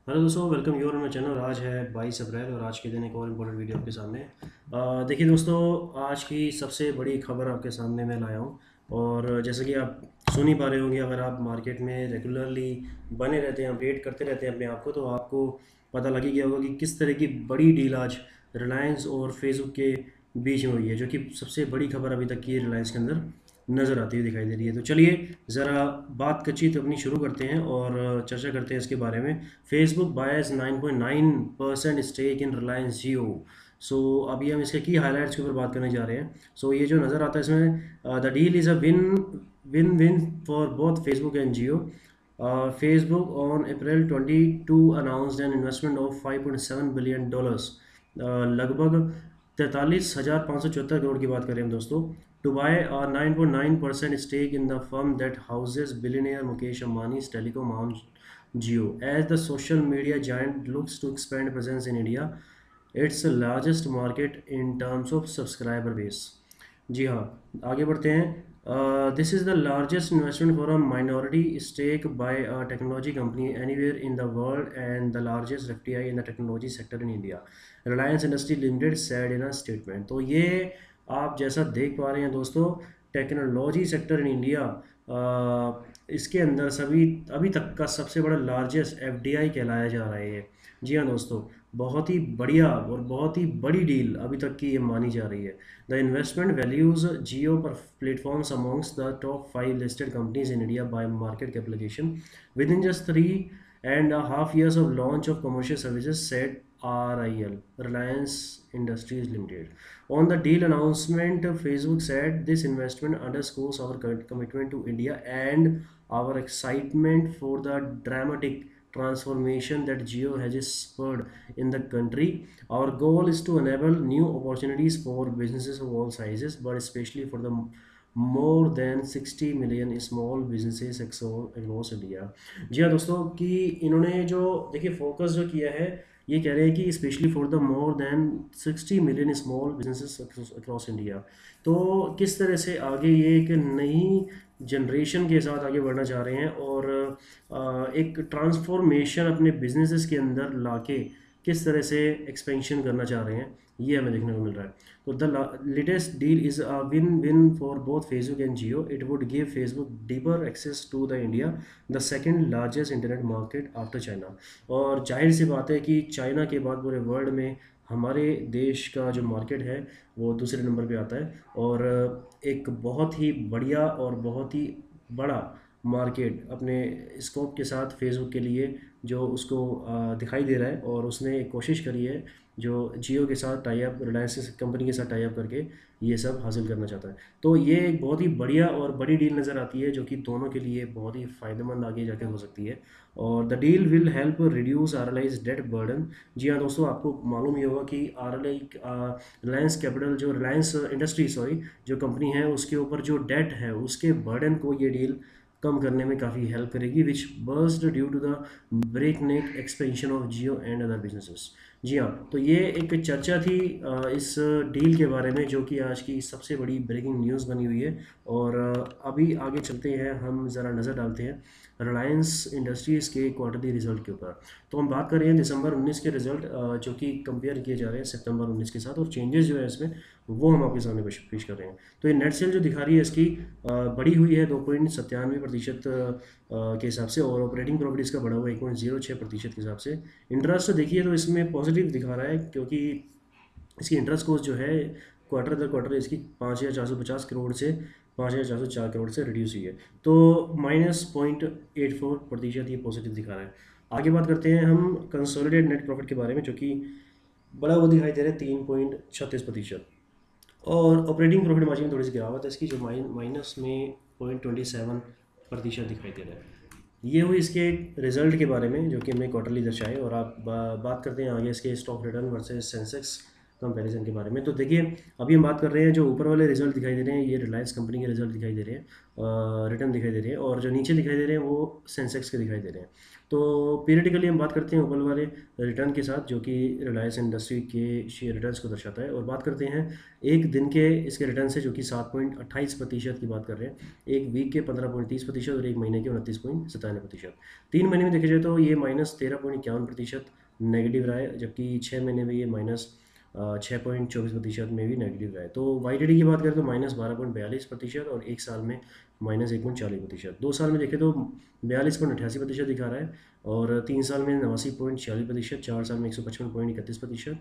Hello दोस्तों, welcome your my channel. आज है 22 अप्रैल और आज के दिन एक और इम्पोर्टेंट वीडियो आपके सामने। देखिए दोस्तों, आज की सबसे बड़ी खबर आपके सामने मैं लाया हूँ। और जैसे कि आप सुन ही पा रहे होंगे, अगर आप मार्केट में रेगुलरली बने रहते हैं, अपडेट करते रहते हैं अपने आप को, तो आपको पता लग ही गया होगा कि किस तरह की बड़ी डील आज रिलायंस और फेसबुक के बीच में हुई है, जो कि सबसे बड़ी खबर अभी तक की रिलायंस के अंदर नज़र आती हुई दिखाई दे रही है। तो चलिए ज़रा बात कच्ची तो अपनी शुरू करते हैं और चर्चा करते हैं इसके बारे में। Facebook buys 9.9% stake in Reliance Jio. So अभी हम इसके की हाइलाइट्स के ऊपर बात करने जा रहे हैं। सो ये जो नज़र आता है इसमें, the deal is a win win win for both Facebook and Jio. Facebook on April 22 announced an investment of $5.7 billion, लगभग 43,574 करोड़ की बात करें हम दोस्तों, to buy a 9.9% stake in the firm that houses billionaire Mukesh Ambani's telecom arm Jio. As the social media giant looks to expand presence in India, its largest market in terms of subscriber base. जी हाँ, आगे बढ़ते हैं। This is the largest investment for a minority stake by a technology company anywhere in the world and the largest FTI in the technology sector in India, Reliance industry limited said in a statement. तो ये आप जैसा देख पा रहे हैं दोस्तों, technology sector in India, इसके अंदर सभी अभी तक का सबसे बड़ा लार्जेस्ट एफडीआई कहलाया जा रहा है ये। जी हाँ दोस्तों, बहुत ही बढ़िया और बहुत ही बड़ी डील अभी तक की ये मानी जा रही है। द इन्वेस्टमेंट वैल्यूज जियो पर platforms amongst the top 5 listed companies in India by market capitalization within just 3.5 years of launch of commercial services, said RIL, Reliance Industries Limited. On the deal announcement, Facebook said this investment underscores our commitment to India and our excitement for the dramatic transformation that Geo has spurred in the country. Our goal is to enable new opportunities for businesses of all sizes, but especially for the more than 60 million small businesses across India. जी हाँ दोस्तों, कि इन्होंने जो देखिए focus जो किया है, ये कह रहे हैं कि specially for the more than 60 million small businesses across India. तो किस तरह से आगे ये एक नई जनरेशन के साथ आगे बढ़ना चाह रहे हैं और एक ट्रांसफॉर्मेशन अपने बिजनेसेस के अंदर लाके किस तरह से एक्सपेंशन करना चाह रहे हैं, ये हमें देखने को मिल रहा है। तो the latest deal is a win win for both Facebook and Jio. It would give Facebook deeper access to the India, the second largest internet market after China. और जाहिर सी बात है कि चाइना के बाद पूरे वर्ल्ड में हमारे देश का जो मार्केट है वो दूसरे नंबर पे आता है। और एक बहुत ही बढ़िया और बहुत ही बड़ा मार्केट अपने स्कोप के साथ फेसबुक के लिए जो उसको दिखाई दे रहा है, और उसने एक कोशिश करी है जो जियो के साथ टाई अप, रिलायंस कंपनी के साथ टाई अप करके ये सब हासिल करना चाहता है। तो ये एक बहुत ही बढ़िया और बड़ी डील नज़र आती है, जो कि दोनों के लिए बहुत ही फ़ायदेमंद आगे जाके हो सकती है। और the deal will help reduce RIL's debt burden. जी हाँ दोस्तों, आपको मालूम ही होगा कि आरएलआई रिलायंस कैपिटल जो रिलायंस इंडस्ट्री सॉरी जो कंपनी है, उसके ऊपर जो डेट है उसके बर्डन को ये डील कम करने में काफ़ी हेल्प करेगी, which burst due to the break neck expansion of Jio and other businesses. जी हाँ, तो ये एक चर्चा थी इस डील के बारे में, जो कि आज की सबसे बड़ी ब्रेकिंग न्यूज़ बनी हुई है। और अभी आगे चलते हैं, हम ज़रा नज़र डालते हैं रिलायंस इंडस्ट्रीज़ के क्वार्टरली रिजल्ट के ऊपर। तो हम बात कर रहे हैं दिसंबर 19 के रिजल्ट, जो कि कंपेयर किए जा रहे हैं सितंबर 19 के साथ, और चेंजेस जो है इसमें वो हम आपके सामने पेश कर रहे हैं। तो ये नेट सेल जो दिखा रही है इसकी बढ़ी हुई है 2.97% के हिसाब से, और ऑपरेटिंग प्रॉफिट इसका बढ़ा हुआ है 1.06% के हिसाब से। इंटरेस्ट देखिए तो इसमें पॉजिटिव दिखा रहा है, क्योंकि इसकी इंटरेस्ट कॉस्ट जो है क्वार्टर दर क्वार्टर इसकी 5,450 करोड़ से 5,404 करोड़ से रिड्यूस हुई है। तो -0.84% ये पॉजिटिव दिखा रहा है। आगे बात करते हैं हम कंसोलिडेटेड नेट प्रॉफिट के बारे में, जो कि बड़ा हुआ दिखाई दे रहा है 3.36%। और ऑपरेटिंग प्रॉफिट मार्जिन में थोड़ी सी गिरावट है इसकी, जो माइनस में 0.27% दिखाई दे रहा है। ये हुई इसके रिजल्ट के बारे में, जो कि हमने क्वार्टरली दर्शाए। और आप बात करते हैं आगे इसके stock return versus Sensex comparison के बारे में। तो देखिए, अभी हम बात कर रहे हैं जो ऊपर वाले रिजल्ट दिखाई दे रहे हैं, ये रिलायंस कंपनी के रिजल्ट दिखाई दे रहे हैं, रिटर्न दिखाई दे रहे हैं, और जो नीचे दिखाई दे रहे हैं वो सेंसेक्स के दिखाई दे रहे हैं। तो पीरियडिकली हम बात करते हैं ऊपर वाले रिटर्न के साथ, जो कि रिलायंस इंडस्ट्री के शेयर रिटर्न्स को दर्शाता है, और बात करते हैं एक दिन के इसके रिटर्न से, जो कि 7.28% की बात कर रहे हैं, एक वीक के 15.30% और एक महीने के 29.97%। 3 महीने में देखा जाए तो ये -13.51% नेगेटिव रहा है, जबकि 6 महीने में ये -6.24% में भी नेगेटिव रहा है। तो वाईटीडी की बात करें तो -12.42% और एक साल में -1.40%। 2 साल में देखें तो 42.88% दिखा रहा है, और 3 साल में 89.46%, 4 साल में 155.31%,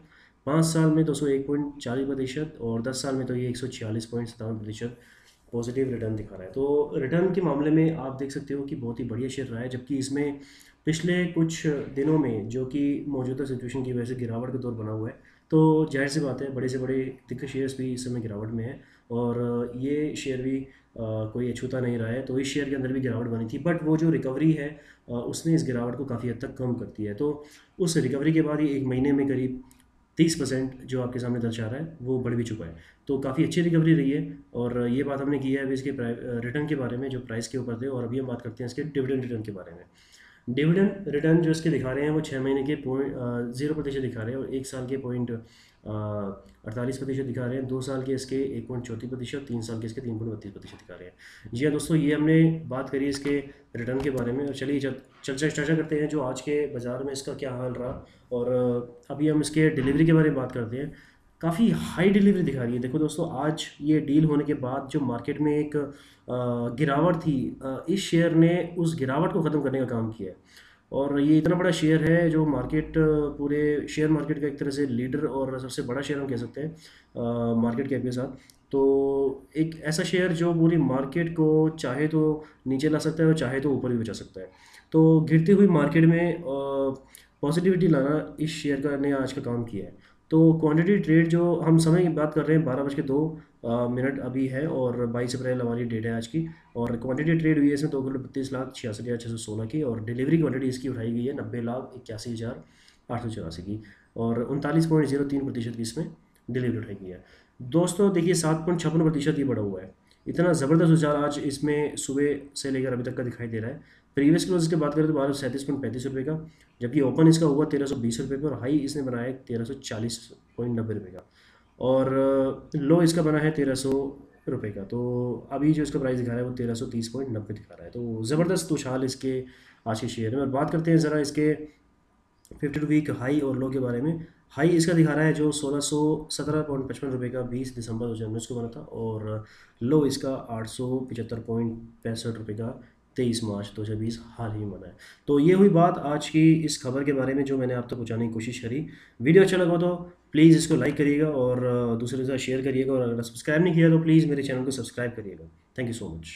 5 साल में 201.40% और 10 साल में तो ये 146.57% पॉजिटिव रिटर्न दिखा रहा है। तो रिटर्न के मामले में आप देख सकते हो कि बहुत ही बढ़िया शेयर रहा है, जबकि इसमें पिछले कुछ दिनों में जो कि मौजूदा सिचुएशन की वजह से गिरावट का दौर बना हुआ है, तो जाहिर सी बात है बड़े से बड़े दिग्गज शेयर्स भी इस समय गिरावट में है, और ये शेयर भी कोई अछूता नहीं रहा है। तो इस शेयर के अंदर भी गिरावट बनी थी, बट वो जो रिकवरी है उसने इस गिरावट को काफ़ी हद तक कम कर दिया है। तो उस रिकवरी के बाद ये एक महीने में करीब 30% जो आपके सामने दर्शा रहा है वो बढ़ भी चुका है। तो काफ़ी अच्छी रिकवरी रही है, और ये बात हमने की है अभी इसके रिटर्न के बारे में जो प्राइस के ऊपर थे, और अभी हम बात करते हैं इसके डिविडेंड रिटर्न के बारे में। डिविडेंड रिटर्न जो इसके दिखा रहे हैं वो 6 महीने के 0% दिखा रहे हैं, और एक साल के 48% दिखा रहे हैं, 2 साल के इसके 1.34%, 3 साल के इसके 3.32% दिखा रहे हैं। जी हाँ दोस्तों, ये हमने बात करी इसके रिटर्न के बारे में, और चलिए चर्चा करते हैं जो आज के बाज़ार में इसका क्या हाल रहा। और अभी हम इसके डिलीवरी के बारे में बात करते हैं। काफ़ी हाई डिलीवरी दिखा रही है। देखो दोस्तों, आज ये डील होने के बाद जो मार्केट में एक गिरावट थी, इस शेयर ने उस गिरावट को ख़त्म करने का काम किया है। और ये इतना बड़ा शेयर है जो मार्केट, पूरे शेयर मार्केट का एक तरह से लीडर और सबसे बड़ा शेयर हम कह सकते हैं मार्केट कैप के साथ। तो एक ऐसा शेयर जो पूरी मार्केट को चाहे तो नीचे ला सकता है और चाहे तो ऊपर भी बचा सकता है। तो गिरती हुई मार्केट में पॉजिटिविटी लाना इस शेयर का ने आज का काम किया है। तो क्वांटिटी ट्रेड जो हम समय की बात कर रहे हैं, 12:02 अभी है, और 22 अप्रैल हमारी डेट है आज की। और क्वांटिटी ट्रेड हुई है इसमें 2,32,66,616 की, और डिलीवरी क्वांटिटी इसकी उठाई गई है 90,81,884 की, और 39.03% की इसमें डिलीवरी उठाई गई है। दोस्तों देखिए, 7.56% ये बढ़ा हुआ है। इतना ज़बरदस्त उछाल आज इसमें सुबह से लेकर अभी तक का दिखाई दे रहा है। प्रीवियस क्लोज की बात करें तो 1237.35 रुपये का, जबकि ओपन इसका हुआ 1320 रुपये पर, और हाई इसने बनाया है 1340.90 रुपये का, और लो इसका बना है 1300 रुपये का। तो अभी जो इसका प्राइस दिखा रहा है वो 1330.90 दिखा रहा है। तो ज़बरदस्त उछाल इसके आज के शेयर में। और बात करते हैं ज़रा इसके 52 वीक हाई और लो के बारे में। हाई इसका दिखा रहा है जो 1617.55 रुपये का 20 दिसंबर 2019 को बना था, और लो इसका 875.65 रुपये का 23 मार्च 2020 हाल ही में बना है। तो ये हुई बात आज की इस खबर के बारे में जो मैंने आप तक पहुँचाने की कोशिश करी। वीडियो अच्छा लगा तो प्लीज़ इसको लाइक करिएगा, और दूसरे के साथ शेयर करिएगा, और अगर सब्सक्राइब नहीं किया तो प्लीज़ मेरे चैनल को सब्सक्राइब करिएगा। Thank you so much.